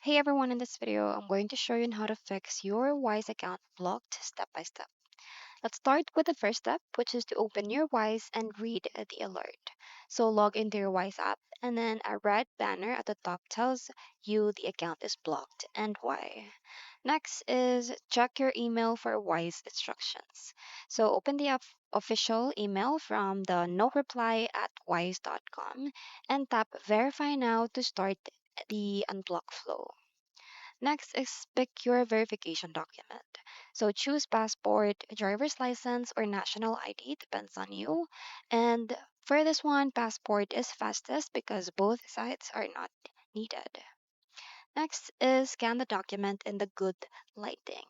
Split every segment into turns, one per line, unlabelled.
Hey everyone, in this video, I'm going to show you on how to fix your Wise account blocked step by step. Let's start with the first step, which is to open your Wise and read the alert. So log into your Wise app, and then a red banner at the top tells you the account is blocked and why. Next is check your email for Wise instructions. So open the official email from the no reply at wise.com and tap verify now to start the unblock flow. Next is pick your verification document. So choose passport, driver's license, or national ID, depends on you. And for this one, passport is fastest because both sides are not needed. Next is scan the document in the good lighting.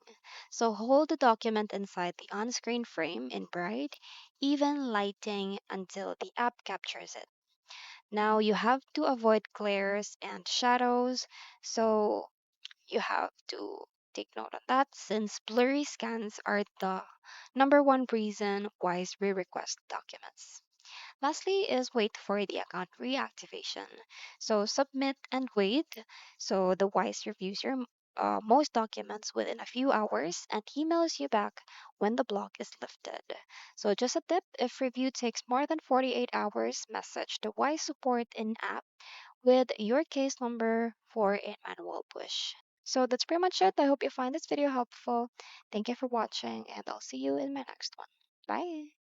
So hold the document inside the on-screen frame in bright, even lighting until the app captures it. Now you have to avoid glares and shadows. So you have to take note of that since blurry scans are the number one reason why we request documents. Lastly is wait for the account reactivation. So submit and wait. So the WISE reviews your most documents within a few hours and emails you back when the block is lifted. So just a tip, if review takes more than 48 hours, message the WISE support in app with your case number for a manual push. So that's pretty much it. I hope you find this video helpful. Thank you for watching, and I'll see you in my next one. Bye.